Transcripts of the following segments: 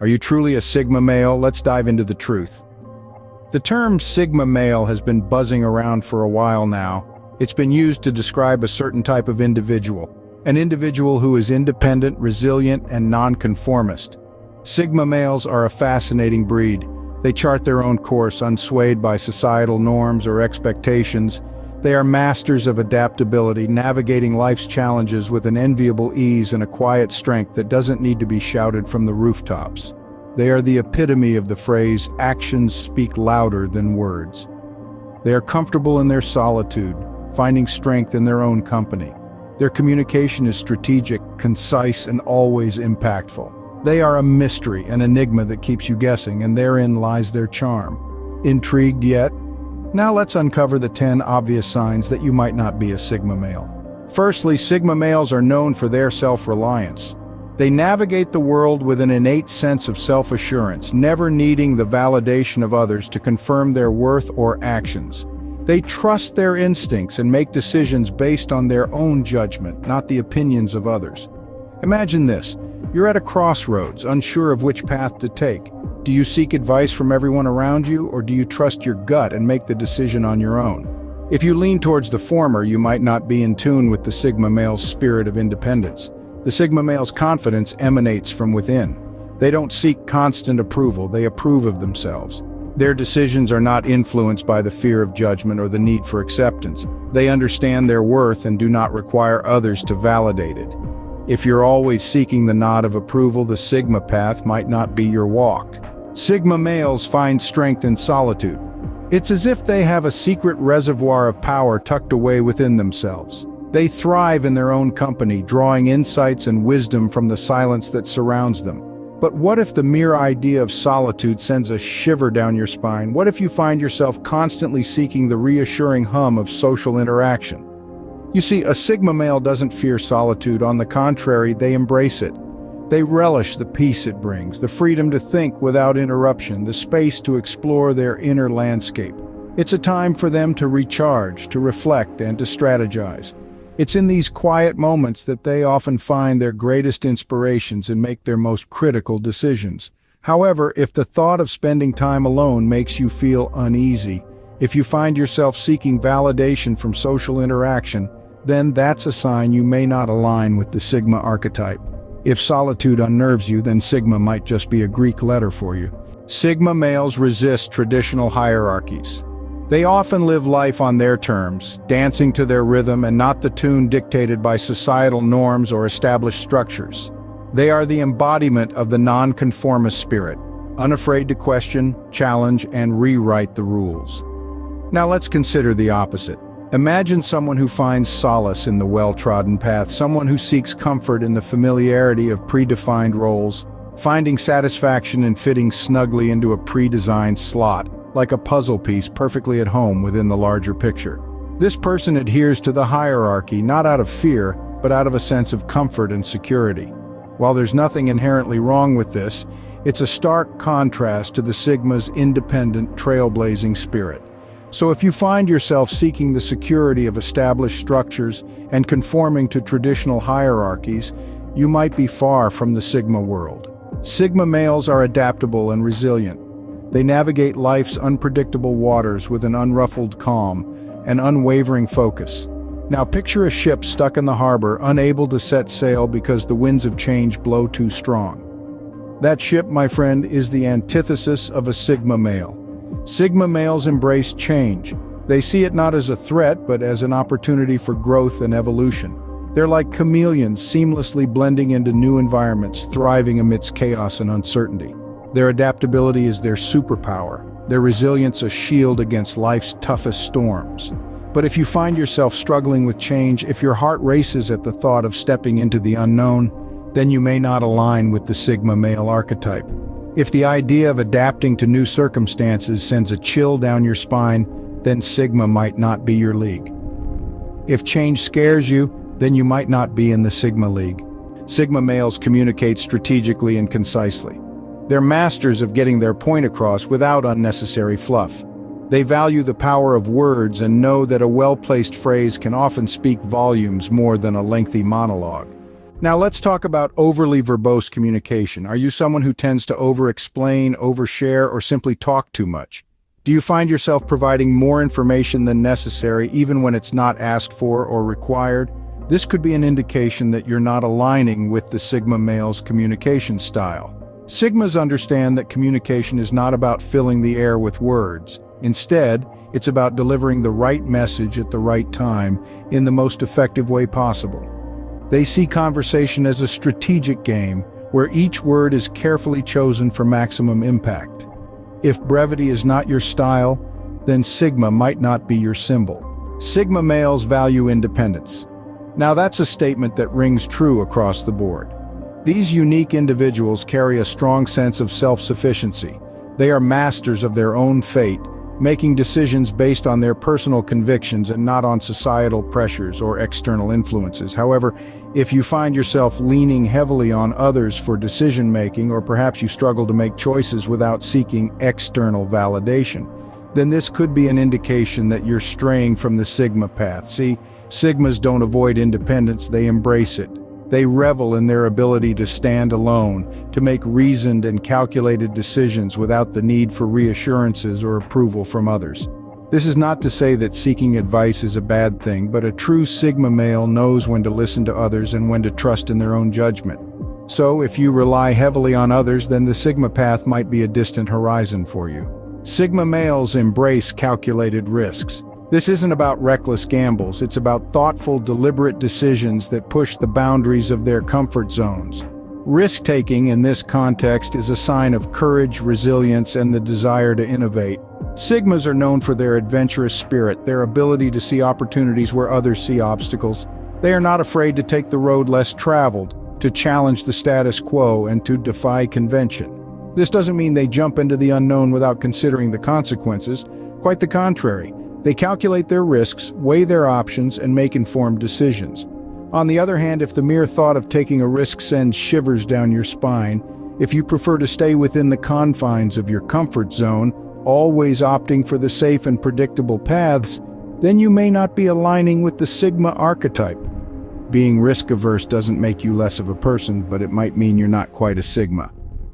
Are you truly a Sigma male? Let's dive into the truth. The term Sigma male has been buzzing around for a while now. It's been used to describe a certain type of individual, an individual who is independent, resilient, and nonconformist. Sigma males are a fascinating breed. They chart their own course, unswayed by societal norms or expectations. They are masters of adaptability, navigating life's challenges with an enviable ease and a quiet strength that doesn't need to be shouted from the rooftops. They are the epitome of the phrase, "actions speak louder than words." They are comfortable in their solitude, finding strength in their own company. Their communication is strategic, concise, and always impactful. They are a mystery, an enigma that keeps you guessing, and therein lies their charm. Intrigued yet? Now let's uncover the 10 obvious signs that you might not be a Sigma male. Firstly, Sigma males are known for their self-reliance. They navigate the world with an innate sense of self-assurance, never needing the validation of others to confirm their worth or actions. They trust their instincts and make decisions based on their own judgment, not the opinions of others. Imagine this. You're at a crossroads, unsure of which path to take. Do you seek advice from everyone around you, or do you trust your gut and make the decision on your own? If you lean towards the former, you might not be in tune with the Sigma male's spirit of independence. The Sigma male's confidence emanates from within. They don't seek constant approval, they approve of themselves. Their decisions are not influenced by the fear of judgment or the need for acceptance. They understand their worth and do not require others to validate it. If you're always seeking the nod of approval, the Sigma path might not be your walk. Sigma males find strength in solitude. It's as if they have a secret reservoir of power tucked away within themselves. They thrive in their own company, drawing insights and wisdom from the silence that surrounds them. But what if the mere idea of solitude sends a shiver down your spine? What if you find yourself constantly seeking the reassuring hum of social interaction? You see, a Sigma male doesn't fear solitude. On the contrary, they embrace it. They relish the peace it brings, the freedom to think without interruption, the space to explore their inner landscape. It's a time for them to recharge, to reflect, and to strategize. It's in these quiet moments that they often find their greatest inspirations and make their most critical decisions. However, if the thought of spending time alone makes you feel uneasy, if you find yourself seeking validation from social interaction, then that's a sign you may not align with the Sigma archetype. If solitude unnerves you, then Sigma might just be a Greek letter for you. Sigma males resist traditional hierarchies. They often live life on their terms, dancing to their rhythm and not the tune dictated by societal norms or established structures. They are the embodiment of the nonconformist spirit, unafraid to question, challenge, and rewrite the rules. Now let's consider the opposite. Imagine someone who finds solace in the well-trodden path, someone who seeks comfort in the familiarity of predefined roles, finding satisfaction in fitting snugly into a pre-designed slot, like a puzzle piece perfectly at home within the larger picture. This person adheres to the hierarchy not out of fear, but out of a sense of comfort and security. While there's nothing inherently wrong with this, it's a stark contrast to the Sigma's independent, trailblazing spirit. So if you find yourself seeking the security of established structures and conforming to traditional hierarchies, you might be far from the Sigma world. Sigma males are adaptable and resilient. They navigate life's unpredictable waters with an unruffled calm and unwavering focus. Now picture a ship stuck in the harbor, unable to set sail because the winds of change blow too strong. That ship, my friend, is the antithesis of a Sigma male. Sigma males embrace change. They see it not as a threat, but as an opportunity for growth and evolution. They're like chameleons, seamlessly blending into new environments, thriving amidst chaos and uncertainty. Their adaptability is their superpower, their resilience a shield against life's toughest storms. But if you find yourself struggling with change, if your heart races at the thought of stepping into the unknown, then you may not align with the Sigma male archetype. If the idea of adapting to new circumstances sends a chill down your spine, then Sigma might not be your league. If change scares you, then you might not be in the Sigma league. Sigma males communicate strategically and concisely. They're masters of getting their point across without unnecessary fluff. They value the power of words and know that a well-placed phrase can often speak volumes more than a lengthy monologue. Now let's talk about overly verbose communication. Are you someone who tends to over-explain, overshare, or simply talk too much? Do you find yourself providing more information than necessary even when it's not asked for or required? This could be an indication that you're not aligning with the Sigma male's communication style. Sigmas understand that communication is not about filling the air with words. Instead, it's about delivering the right message at the right time in the most effective way possible. They see conversation as a strategic game where each word is carefully chosen for maximum impact. If brevity is not your style, then Sigma might not be your symbol. Sigma males value independence. Now that's a statement that rings true across the board. These unique individuals carry a strong sense of self-sufficiency. They are masters of their own fate, making decisions based on their personal convictions and not on societal pressures or external influences. However, if you find yourself leaning heavily on others for decision-making, or perhaps you struggle to make choices without seeking external validation, then this could be an indication that you're straying from the Sigma path. See, Sigmas don't avoid independence, they embrace it. They revel in their ability to stand alone, to make reasoned and calculated decisions without the need for reassurances or approval from others. This is not to say that seeking advice is a bad thing, but a true Sigma male knows when to listen to others and when to trust in their own judgment. So, if you rely heavily on others, then the Sigma path might be a distant horizon for you. Sigma males embrace calculated risks. This isn't about reckless gambles, it's about thoughtful, deliberate decisions that push the boundaries of their comfort zones. Risk-taking in this context is a sign of courage, resilience, and the desire to innovate. Sigmas are known for their adventurous spirit, their ability to see opportunities where others see obstacles. They are not afraid to take the road less traveled, to challenge the status quo, and to defy convention. This doesn't mean they jump into the unknown without considering the consequences. Quite the contrary. They calculate their risks, weigh their options, and make informed decisions. On the other hand, if the mere thought of taking a risk sends shivers down your spine, if you prefer to stay within the confines of your comfort zone, always opting for the safe and predictable paths, then you may not be aligning with the Sigma archetype. Being risk-averse doesn't make you less of a person, but it might mean you're not quite a Sigma.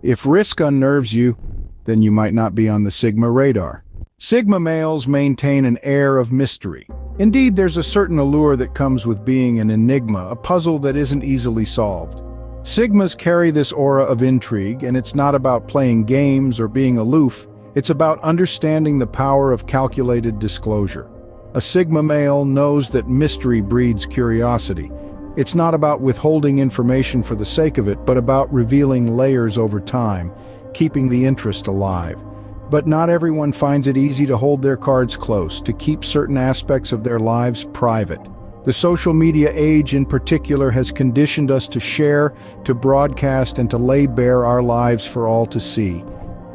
If risk unnerves you, then you might not be on the Sigma radar. Sigma males maintain an air of mystery. Indeed, there's a certain allure that comes with being an enigma, a puzzle that isn't easily solved. Sigmas carry this aura of intrigue, and it's not about playing games or being aloof, it's about understanding the power of calculated disclosure. A Sigma male knows that mystery breeds curiosity. It's not about withholding information for the sake of it, but about revealing layers over time, keeping the interest alive. But not everyone finds it easy to hold their cards close, to keep certain aspects of their lives private. The social media age in particular has conditioned us to share, to broadcast, and to lay bare our lives for all to see.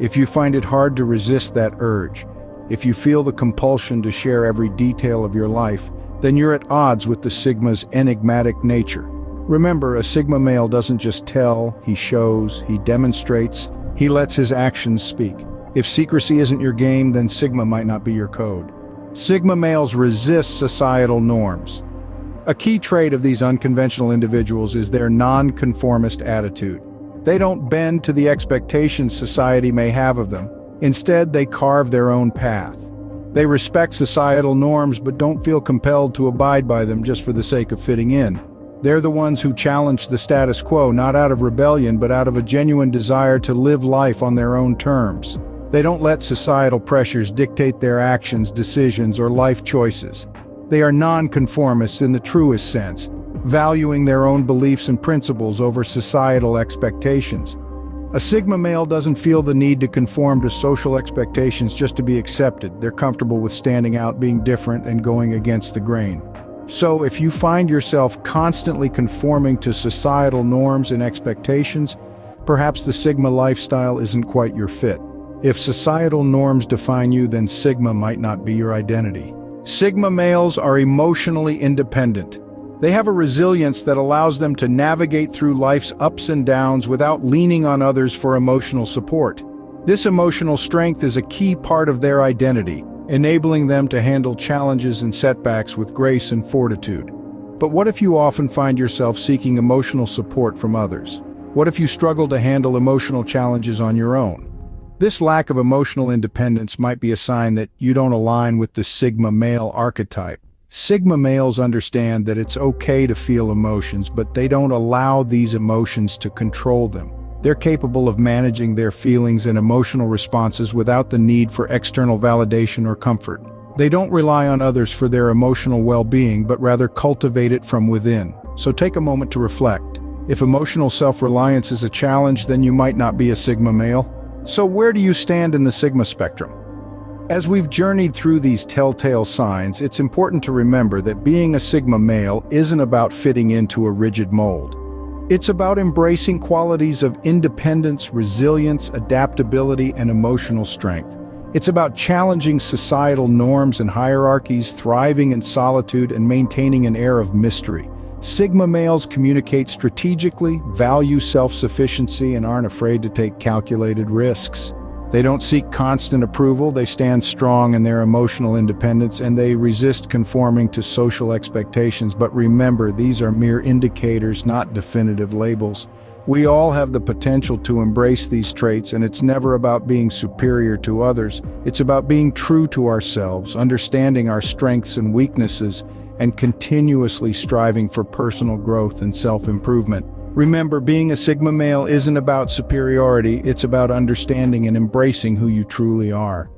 If you find it hard to resist that urge, if you feel the compulsion to share every detail of your life, then you're at odds with the Sigma's enigmatic nature. Remember, a Sigma male doesn't just tell, he shows, he demonstrates, he lets his actions speak. If secrecy isn't your game, then Sigma might not be your code. Sigma males resist societal norms. A key trait of these unconventional individuals is their non-conformist attitude. They don't bend to the expectations society may have of them. Instead, they carve their own path. They respect societal norms but don't feel compelled to abide by them just for the sake of fitting in. They're the ones who challenge the status quo, not out of rebellion but out of a genuine desire to live life on their own terms. They don't let societal pressures dictate their actions, decisions, or life choices. They are non-conformists in the truest sense, valuing their own beliefs and principles over societal expectations. A Sigma male doesn't feel the need to conform to social expectations just to be accepted. They're comfortable with standing out, being different, and going against the grain. So if you find yourself constantly conforming to societal norms and expectations, perhaps the Sigma lifestyle isn't quite your fit. If societal norms define you, then Sigma might not be your identity. Sigma males are emotionally independent. They have a resilience that allows them to navigate through life's ups and downs without leaning on others for emotional support. This emotional strength is a key part of their identity, enabling them to handle challenges and setbacks with grace and fortitude. But what if you often find yourself seeking emotional support from others? What if you struggle to handle emotional challenges on your own? This lack of emotional independence might be a sign that you don't align with the Sigma male archetype. Sigma males understand that it's okay to feel emotions, but they don't allow these emotions to control them. They're capable of managing their feelings and emotional responses without the need for external validation or comfort. They don't rely on others for their emotional well-being, but rather cultivate it from within. So take a moment to reflect. If emotional self-reliance is a challenge, then you might not be a Sigma male. So where do you stand in the Sigma spectrum? As we've journeyed through these telltale signs, it's important to remember that being a Sigma male isn't about fitting into a rigid mold. It's about embracing qualities of independence, resilience, adaptability, and emotional strength. It's about challenging societal norms and hierarchies, thriving in solitude, and maintaining an air of mystery. Sigma males communicate strategically, value self-sufficiency, and aren't afraid to take calculated risks. They don't seek constant approval, they stand strong in their emotional independence, and they resist conforming to social expectations. But remember, these are mere indicators, not definitive labels. We all have the potential to embrace these traits, and it's never about being superior to others. It's about being true to ourselves, understanding our strengths and weaknesses, and continuously striving for personal growth and self-improvement. Remember, being a Sigma male isn't about superiority, it's about understanding and embracing who you truly are.